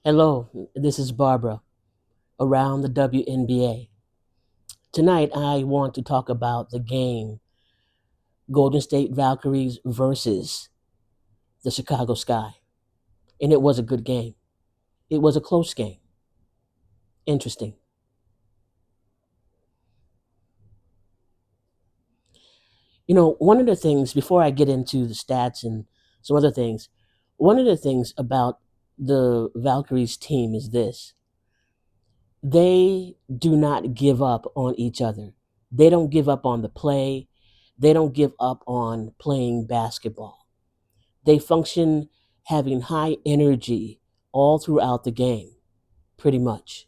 Hello, this is Barbara around the WNBA. Tonight I want to talk about the game Golden State Valkyries versus the Chicago Sky. And it was a good game. It was a close game. Interesting. One of the things, before I get into the stats and some other things, one of the things about the Valkyries team is this: they do not give up on each other. They don't give up on the play. They don't give up on playing basketball. They function having high energy all throughout the game, pretty much.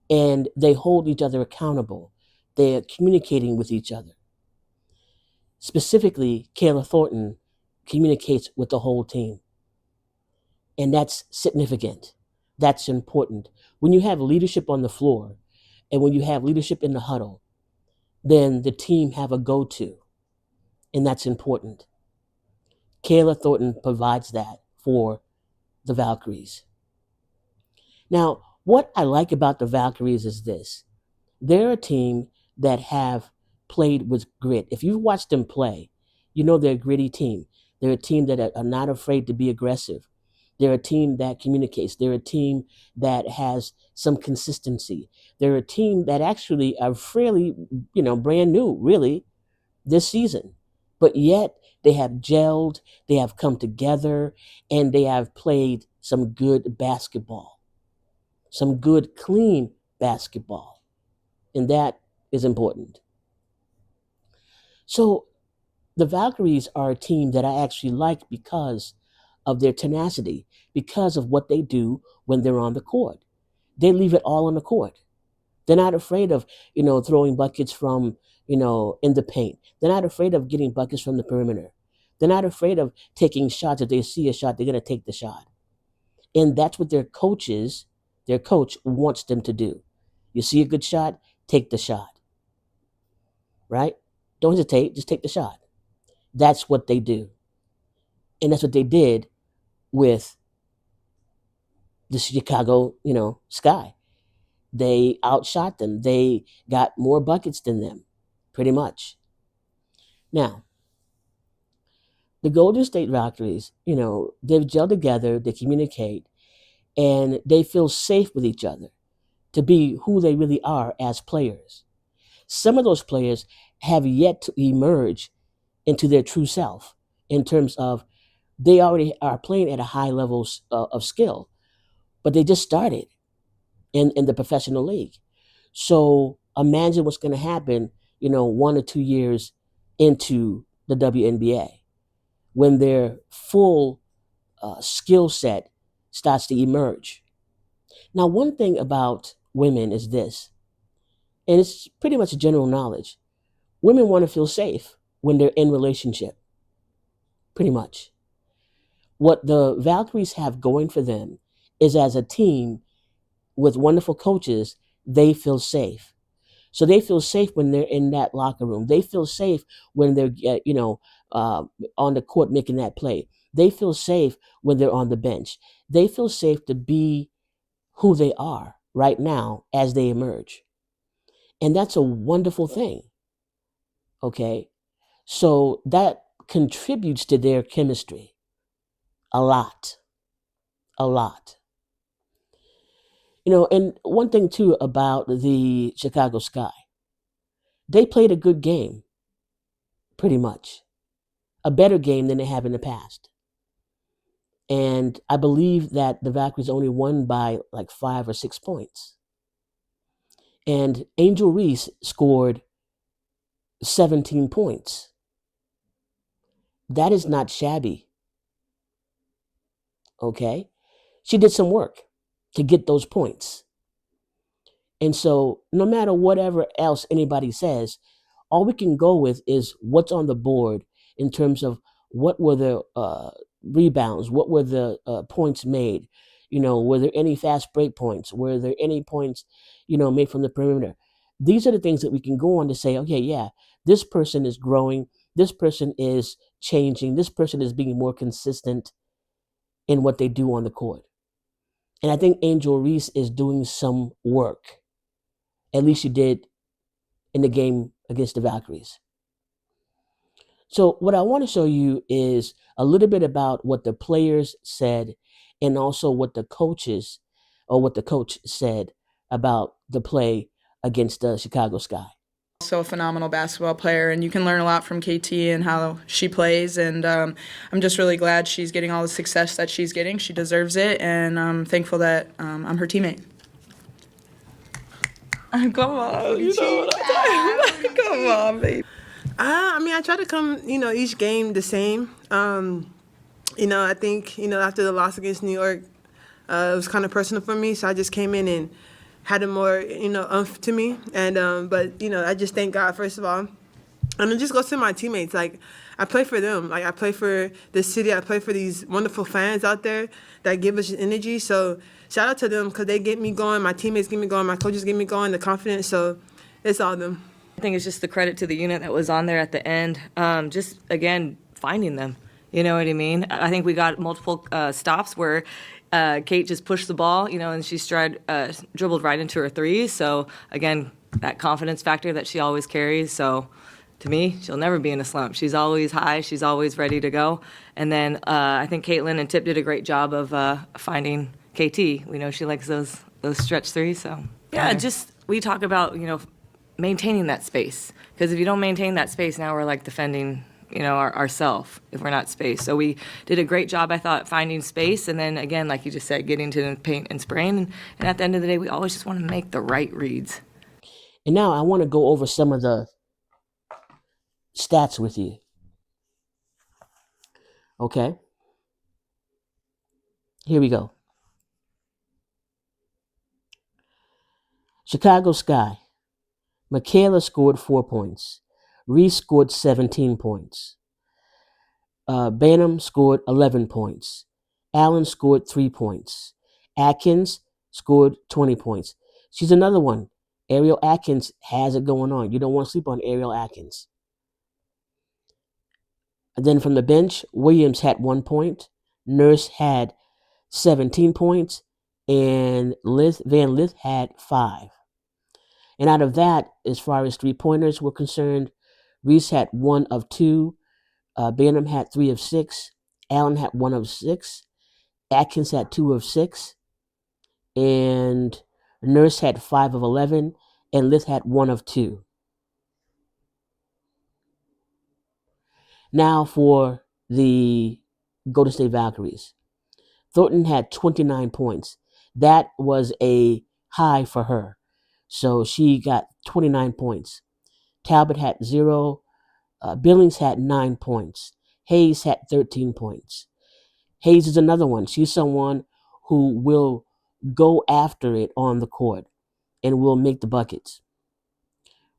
And they hold each other accountable. They're communicating with each other. Specifically, Kayla Thornton communicates with the whole team. And that's significant. That's important. When you have leadership on the floor and when you have leadership in the huddle, then the team have a go-to. And that's important. Kayla Thornton provides that for the Valkyries. Now, what I like about the Valkyries is this: they're a team that have played with grit. If you've watched them play, you know they're a gritty team. They're a team that are not afraid to be aggressive. They're a team that communicates. They're a team that has some consistency. They're a team that actually are fairly, brand new, really, this season. But yet they have gelled, they have come together, and they have played some good basketball, some good, clean basketball. And that is important. So the Valkyries are a team that I actually like because of their tenacity, because of what they do when they're on the court. They leave it all on the court. They're not afraid of, throwing buckets from, in the paint. They're not afraid of getting buckets from the perimeter. They're not afraid of taking shots. If they see a shot, they're going to take the shot. And that's what their coach wants them to do. You see a good shot, take the shot, right? Don't hesitate, just take the shot. That's what they do. And that's what they did with the Chicago, Sky. They outshot them. They got more buckets than them, pretty much. Now, the Golden State Valkyries, they've gelled together, they communicate, and they feel safe with each other to be who they really are as players. Some of those players have yet to emerge into their true self in terms of they already are playing at a high level of skill, but they just started in the professional league. So imagine what's going to happen, 1 or 2 years into the WNBA when their full skill set starts to emerge. Now, one thing about women is this, and it's pretty much general knowledge: women want to feel safe when they're in relationship, pretty much. What the Valkyries have going for them is, as a team with wonderful coaches, they feel safe. So they feel safe when they're in that locker room. They feel safe when they're, on the court making that play. They feel safe when they're on the bench. They feel safe to be who they are right now as they emerge. And that's a wonderful thing. Okay. So that contributes to their chemistry a lot, a lot. And one thing too about the Chicago Sky, they played a good game, pretty much. A better game than they have in the past. And I believe that the Valkyries only won by like 5 or 6 points. And Angel Reese scored 17 points. That is not shabby. Okay? She did some work to get those points. And so, no matter whatever else anybody says, all we can go with is what's on the board in terms of what were the rebounds, what were the points made, were there any fast break points, were there any points, made from the perimeter. These are the things that we can go on to say, okay, yeah, this person is growing, this person is changing, this person is being more consistent in what they do on the court. And I think Angel Reese is doing some work. At least she did in the game against the Valkyries. So, what I want to show you is a little bit about what the players said and also what the coaches or what the coach said about the play against the Chicago Sky. Also a phenomenal basketball player, and you can learn a lot from KT and how she plays. And I'm just really glad she's getting all the success that she's getting. She deserves it, and I'm thankful that I'm her teammate. Come on, you know what I'm talking about. Come on, baby. I mean, I try to come, each game the same. I think, after the loss against New York, it was kind of personal for me. So I just came in and had a more, umph to me. And, but, I just thank God, first of all. And it just goes to my teammates. Like, I play for them. Like, I play for the city. I play for these wonderful fans out there that give us energy. So shout out to them because they get me going. My teammates get me going. My coaches get me going, the confidence. So it's all them. I think it's just the credit to the unit that was on there at the end. Just, again, finding them. You know what I mean? I think we got multiple stops where Kate just pushed the ball, and she dribbled right into her threes. So, again, that confidence factor that she always carries. So, to me, she'll never be in a slump. She's always high. She's always ready to go. And then I think Caitlin and Tip did a great job of finding KT. We know she likes those stretch threes. So, yeah, just we talk about, maintaining that space, because if you don't maintain that space, now we're like defending ourselves if we're not spaced. So we did a great job, I thought, finding space, and then again, like you just said, getting to the paint and spraying, and at the end of the day, we always just want to make the right reads. And now I want to go over some of the stats with you. Okay, here we go. Chicago Sky. Michaela scored 4 points. Reese scored 17 points. Banham scored 11 points. Allen scored 3 points. Atkins scored 20 points. She's another one. Ariel Atkins has it going on. You don't want to sleep on Ariel Atkins. And then from the bench, Williams had 1 point. Nurse had 17 points. And Van Lith had 5. And out of that, as far as 3-pointers were concerned, Reese had 1 of 2. Banham had 3 of 6. Allen had 1 of 6. Atkins had 2 of 6. And Nurse had 5 of 11. And Lith had 1 of 2. Now for the Golden State Valkyries. Thornton had 29 points. That was a high for her. So she got 29 points. Talbot had 0. Billings had 9 points. Hayes had 13 points. Hayes is another one. She's someone who will go after it on the court and will make the buckets.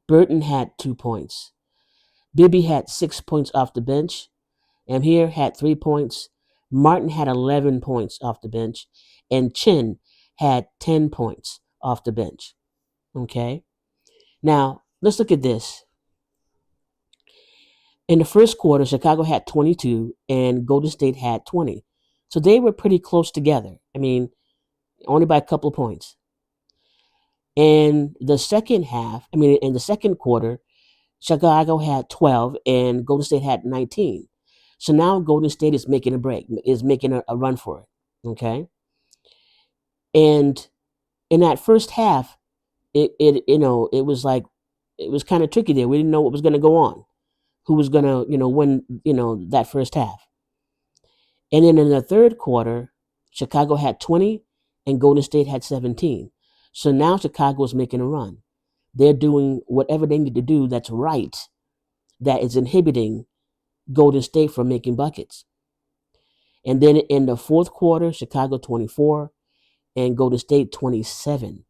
Burton had 2 points. Bibby had 6 points off the bench. Amir had 3 points. Martin had 11 points off the bench. And Chin had 10 points off the bench. Okay? Now, let's look at this. In the first quarter, Chicago had 22 and Golden State had 20. So they were pretty close together. I mean, only by a couple of points. In the second quarter, Chicago had 12 and Golden State had 19. So now Golden State is making a break, is making a run for it. Okay? And in that first half, it was like, it was kind of tricky there. We didn't know what was going to go on. Who was going to, win, that first half. And then in the third quarter, Chicago had 20 and Golden State had 17. So now Chicago is making a run. They're doing whatever they need to do that's right, that is inhibiting Golden State from making buckets. And then in the fourth quarter, Chicago 24 and Golden State 27.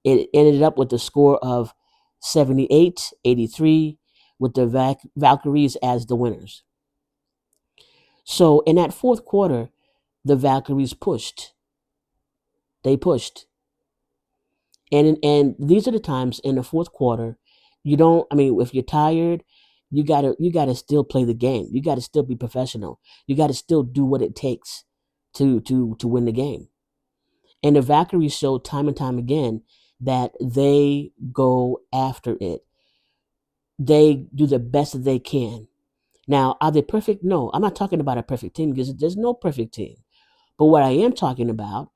It ended up with a score of 78-83 with the Valkyries as the winners. So in that fourth quarter, the Valkyries pushed. They pushed. And these are the times in the fourth quarter, if you're tired, you gotta still play the game. You gotta still be professional. You gotta still do what it takes to win the game. And the Valkyries show time and time again that they go after it. They do the best that they can. Now, are they perfect? No, I'm not talking about a perfect team because there's no perfect team. But what I am talking about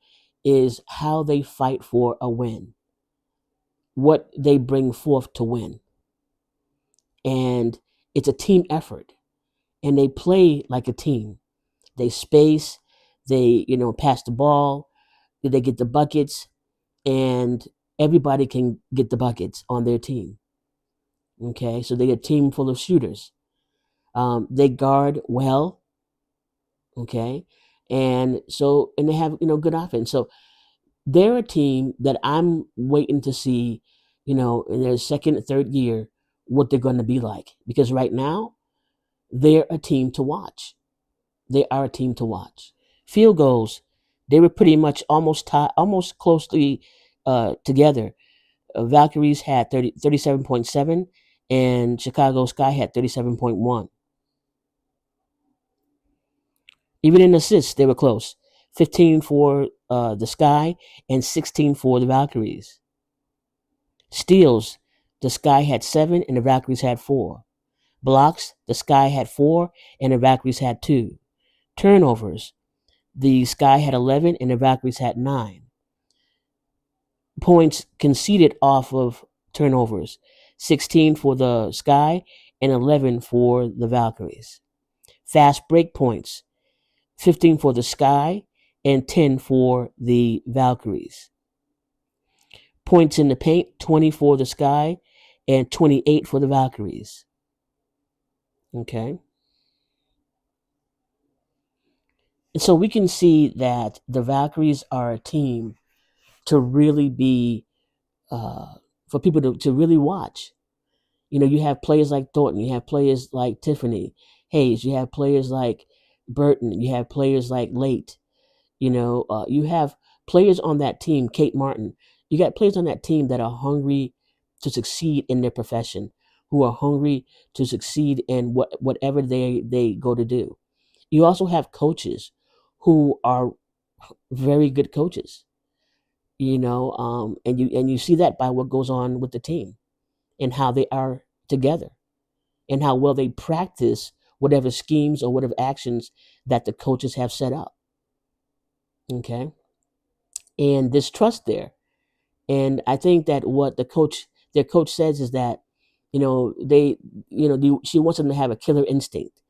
is how they fight for a win, what they bring forth to win. And it's a team effort, and they play like a team. They space, they, pass the ball, they get the buckets, and everybody can get the buckets on their team. Okay, so they get a team full of shooters. They guard well. Okay, and they have good offense. So they're a team that I'm waiting to see, in their second, third year, what they're going to be like. Because right now, they're a team to watch. They are a team to watch. Field goals, they were pretty much almost closely together. Valkyries had 37.7, and Chicago Sky had 37.1. Even in assists, they were close. 15 for the Sky and 16 for the Valkyries. Steals, the Sky had 7 and the Valkyries had 4. Blocks, the Sky had 4 and the Valkyries had 2. Turnovers, the Sky had 11 and the Valkyries had 9. Points conceded off of turnovers, 16 for the Sky and 11 for the Valkyries. Fast break points, 15 for the Sky and 10 for the Valkyries. Points in the paint, 20 for the Sky and 28 for the Valkyries. Okay. And so we can see that the Valkyries are a team to really be, for people to really watch. You have players like Thornton, you have players like Tiffany Hayes, you have players like Burton, you have players like Late, you have players on that team, Kate Martin. You got players on that team that are hungry to succeed in their profession, who are hungry to succeed in whatever they go to do. You also have coaches who are very good coaches, and you see that by what goes on with the team and how they are together and how well they practice whatever schemes or whatever actions that the coaches have set up. Okay. And there's trust there. And I think that what their coach says is that, she wants them to have a killer instinct.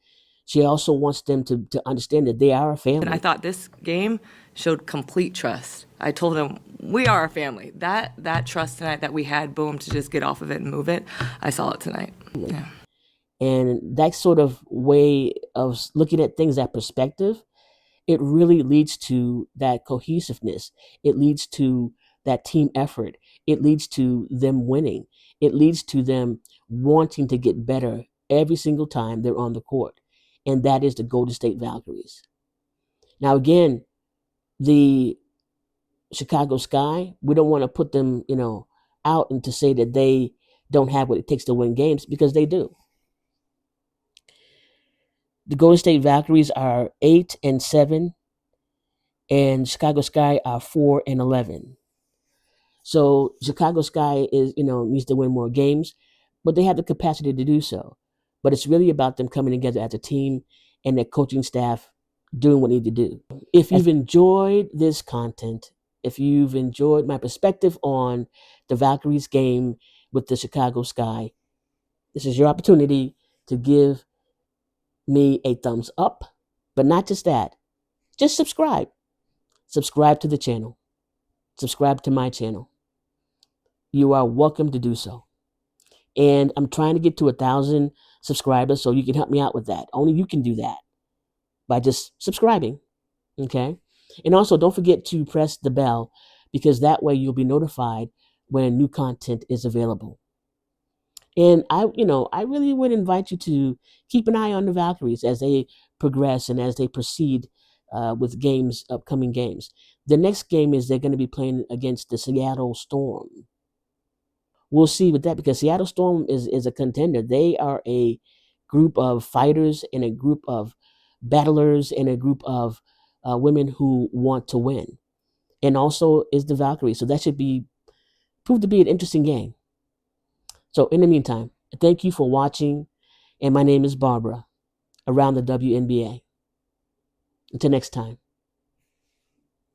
She also wants them to understand that they are a And I family. thought this game showed complete trust. I told him, we are a family. That trust tonight that we had, boom, to just get off of it and move it, I saw it tonight. Yeah. And that sort of way of looking at things, that perspective, it really leads to that cohesiveness. It leads to that team effort. It leads to them winning. It leads to them wanting to get better every single time they're on the court. And that is the Golden State Valkyries. Now, again, the Chicago Sky, we don't want to put them, out and to say that they don't have what it takes to win games, because they do. The Golden State Valkyries are 8-7, and Chicago Sky are 4-11. So Chicago Sky needs to win more games, but they have the capacity to do so. But it's really about them coming together as a team and their coaching staff doing what they need to do. If you've enjoyed this content, if you've enjoyed my perspective on the Valkyries game with the Chicago Sky, this is your opportunity to give me a thumbs up. But not just that, just subscribe. Subscribe to the channel. Subscribe to my channel. You are welcome to do so. And I'm trying to get to 1,000 subscribers, so you can help me out with that. Only you can do that by just subscribing. Okay? And also, don't forget to press the bell, because that way you'll be notified when new content is available. And I really would invite you to keep an eye on the Valkyries as they progress and as they proceed with upcoming games. The next game is they're going to be playing against the Seattle Storm. We'll see with that, because Seattle Storm is a contender. They are a group of fighters and a group of battlers and a group of women who want to win. and also is the Valkyries. So that should be prove to be an interesting game. So in the meantime, thank you for watching, and my name is Barbara, around the WNBA. Until next time,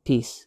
peace.